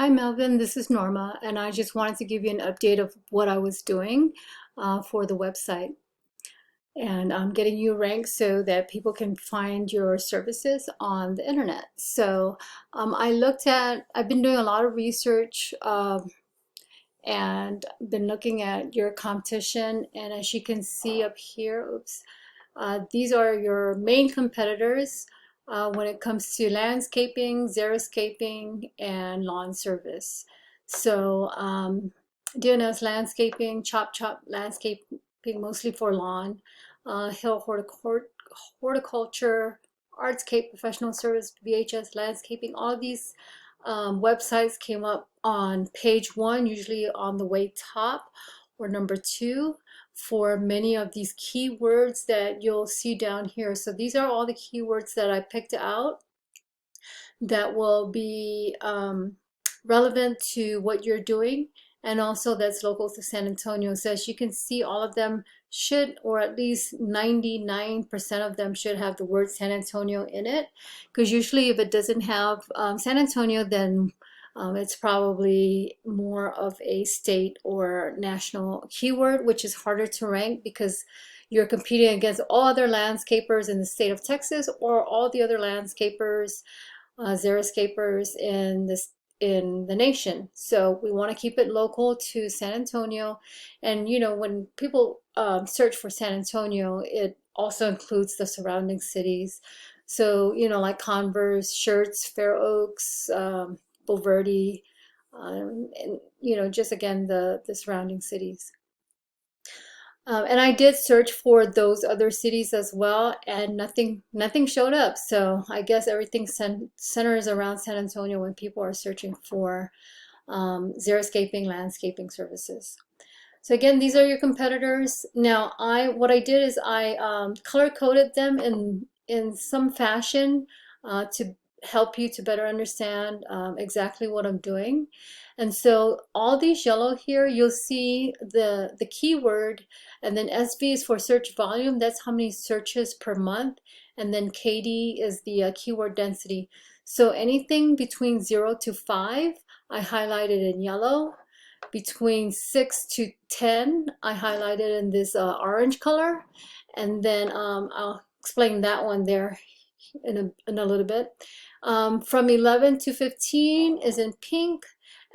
Hi Melvin, this is Norma, and I just wanted to give you an update of what I was doing for the website. And I'm getting you ranked so that people can find your services on the internet. So I've been doing a lot of research and been looking at your competition. And as you can see up here, oops, these are your main competitors when it comes to landscaping, xeriscaping, and lawn service. So DNS landscaping, chop chop landscaping, mostly for lawn, hill horticulture, artscape, professional service, VHS landscaping. All of these websites came up on page one, usually on the way top or number two for many of these keywords that you'll see down here. So these are all the keywords that I picked out that will be relevant to what you're doing, and also that's local to San Antonio. So as you can see, all of them should, or at least 99% of them should have the word San Antonio in it, because usually if it doesn't have San Antonio, then it's probably more of a state or national keyword, which is harder to rank because you're competing against all other landscapers in the state of Texas or all the other landscapers, xeriscapers in the nation. So we want to keep it local to San Antonio. And when people search for San Antonio, it also includes the surrounding cities. So like Converse, Shirts, Fair Oaks, Bulverde, and just again the surrounding cities. And I did search for those other cities as well, and nothing showed up. So I guess everything centers around San Antonio when people are searching for xeriscaping landscaping services. So again, these are your competitors. Now, what I did is I color coded them in some fashion to help you to better understand exactly what I'm doing. And so all these yellow here, you'll see the keyword, and then SV is for search volume. That's how many searches per month. And then KD is the keyword density. So anything between 0 to 5, I highlighted in yellow. Between 6 to 10, I highlighted in this orange color. And then I'll explain that one there in a little bit. From 11 to 15 is in pink,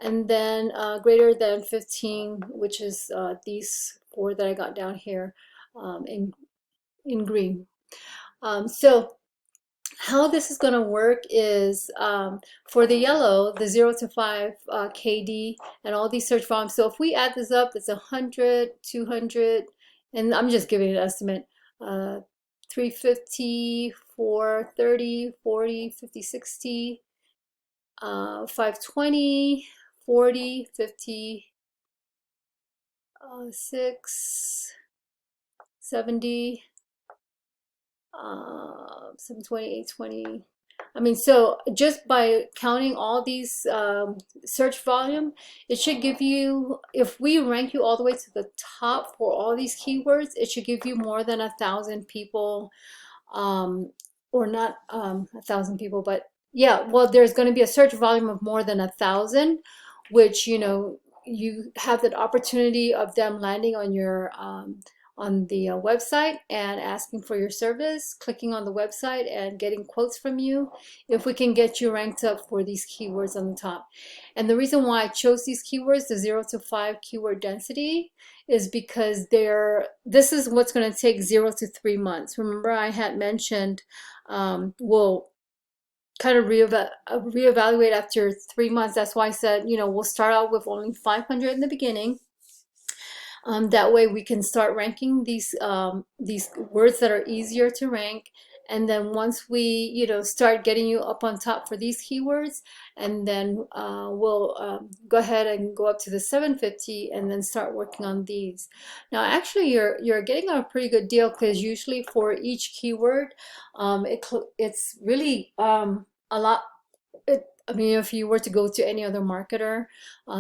and then greater than 15, which is these four that I got down here in green. So how this is going to work is for the yellow, the 0 to 5 KD and all these search volumes. So if we add this up, it's 100, 200, and I'm just giving an estimate, 350, 430, 40, 50, 60, 520, 40, 50, 6, 70, 720, 820. I mean, so just by counting all these search volume, it should give you, if we rank you all the way to the top for all these keywords, it should give you more than 1,000 people, or not 1,000 people, but yeah, well, there's going to be a search volume of more than 1,000, which, you have that opportunity of them landing on your on the website and asking for your service, clicking on the website and getting quotes from you, if we can get you ranked up for these keywords on the top. And the reason why I chose these keywords, the 0 to 5 keyword density, is because this is what's going to take 0 to 3 months. Remember, I had mentioned we'll kind of reevaluate after 3 months. That's why I said, we'll start out with only 500 in the beginning. That way we can start ranking these words that are easier to rank. And then once we, start getting you up on top for these keywords, and then we'll go ahead and go up to the 750 and then start working on these. Now, actually, you're getting a pretty good deal, because usually for each keyword, it's really a lot. I mean, if you were to go to any other marketer,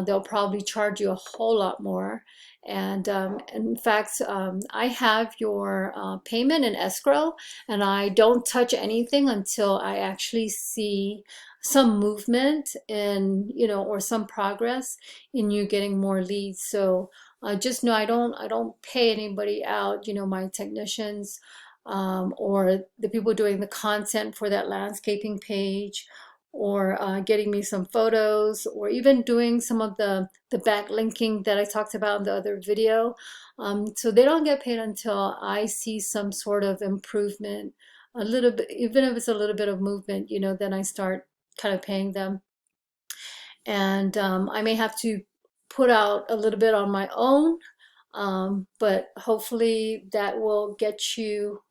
they'll probably charge you a whole lot more. And in fact, I have your payment in escrow, and I don't touch anything until I actually see some movement in, or some progress in you getting more leads. So just know I don't pay anybody out, my technicians, or the people doing the content for that landscaping page, or getting me some photos, or even doing some of the backlinking that I talked about in the other video. So they don't get paid until I see some sort of improvement, a little bit, even if it's a little bit of movement, then I start kind of paying them. And I may have to put out a little bit on my own, but hopefully that will get you,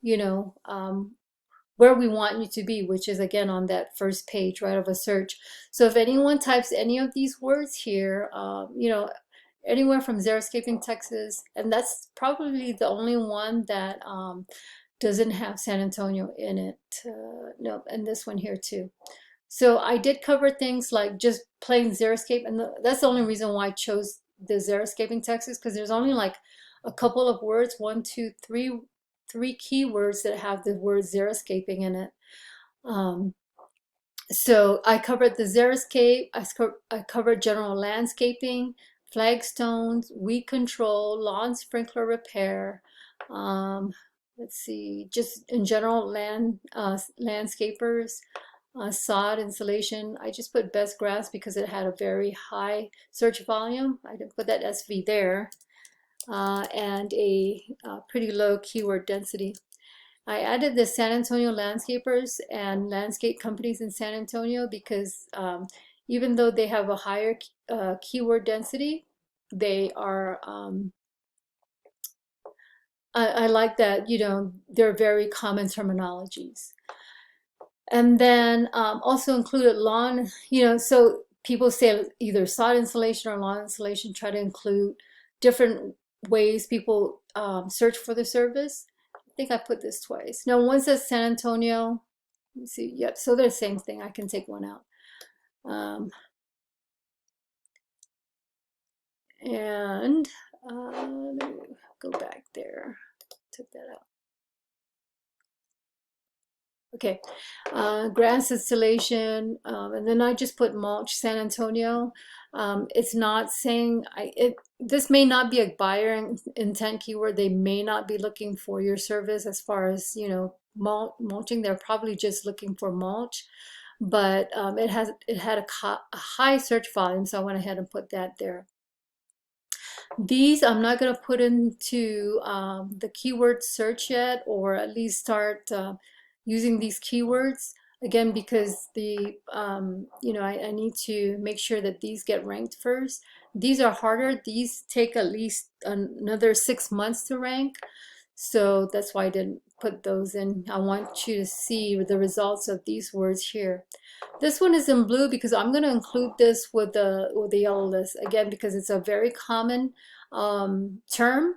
where we want you to be, which is again on that first page, right, of a search. So if anyone types any of these words here, anywhere from Xeriscaping, Texas, and that's probably the only one that doesn't have San Antonio in it. No, and this one here too. So I did cover things like just plain Xeriscape, and that's the only reason why I chose the Xeriscaping Texas, because there's only like a couple of words, one, two, three keywords that have the word Xeriscaping in it. So I covered the Xeriscape, I covered general landscaping, flagstones, weed control, lawn sprinkler repair. Let's see, just in general landscapers, sod insulation. I just put best grass because it had a very high search volume. I didn't put that SV there, and a pretty low keyword density. I added the San Antonio landscapers and landscape companies in San Antonio because even though they have a higher keyword density, they are, I like that, they're very common terminologies. And then also included lawn, so people say either sod insulation or lawn insulation, try to include different ways people search for the service. I think I put this twice. No, one says San Antonio. Let me see. Yep, so they're the same thing. I can take one out. And let me go back there. Took that out. Okay, grass installation, and then I just put mulch San Antonio. It's not saying this may not be a buyer intent keyword. They may not be looking for your service as far as, mulching. They're probably just looking for mulch, but it had a high search volume, so I went ahead and put that there. These I'm not going to put into the keyword search yet, or at least start using these keywords again, because I need to make sure that these get ranked first. These are harder. These take at least another 6 months to rank. So that's why I didn't put those in. I want you to see the results of these words here. This one is in blue because I'm going to include this with the yellow list again, because it's a very common term.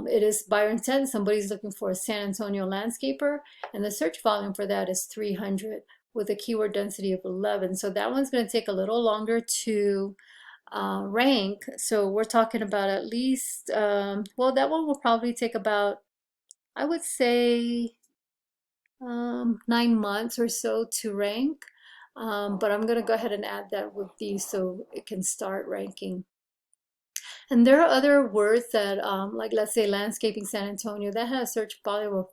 It is buyer intent. Somebody's looking for a San Antonio landscaper, and the search volume for that is 300 with a keyword density of 11. So that one's going to take a little longer to rank. So we're talking about at least, well, that one will probably take about, I would say, 9 months or so to rank. But I'm going to go ahead and add that with these so it can start ranking. And there are other words that, like let's say landscaping San Antonio, that has a search volume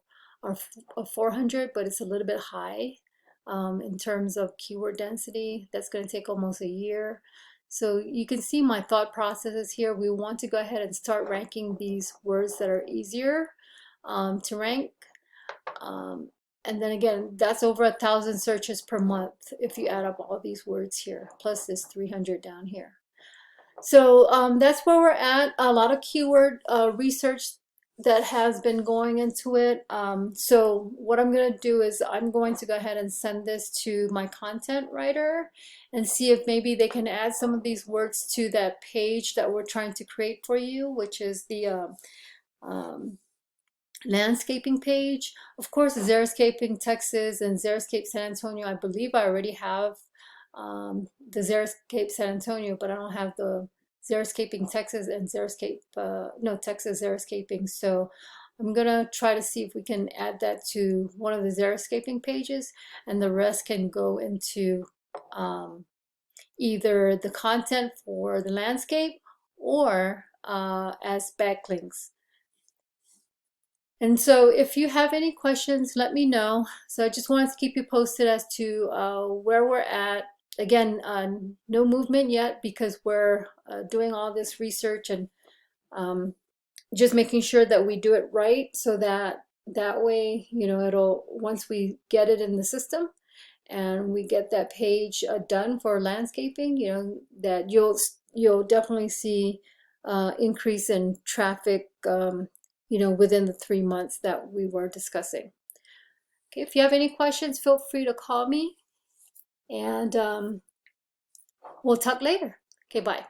of 400, but it's a little bit high in terms of keyword density. That's going to take almost a year. So you can see my thought processes here. We want to go ahead and start ranking these words that are easier to rank. And then again, that's over 1,000 searches per month if you add up all these words here, plus this 300 down here. So that's where we're at. A lot of keyword research that has been going into it. So what I'm going to do is I'm going to go ahead and send this to my content writer and see if maybe they can add some of these words to that page that we're trying to create for you, which is the landscaping page. Of course, Xeriscaping Texas and Xeriscape San Antonio, I believe I already have the Xeriscape San Antonio, but I don't have the Xeriscaping Texas and Xeriscape, no, Texas Xeriscaping. So I'm gonna try to see if we can add that to one of the Xeriscaping pages, and the rest can go into either the content for the landscape or as backlinks. And so if you have any questions, let me know. So I just wanted to keep you posted as to where we're at. Again, no movement yet because we're doing all this research and just making sure that we do it right so that that way, you know, it'll, once we get it in the system and we get that page done for landscaping, you know, that you'll definitely see increase in traffic, you know, within the 3 months that we were discussing. Okay, if you have any questions, feel free to call me, and we'll talk later. Okay, bye.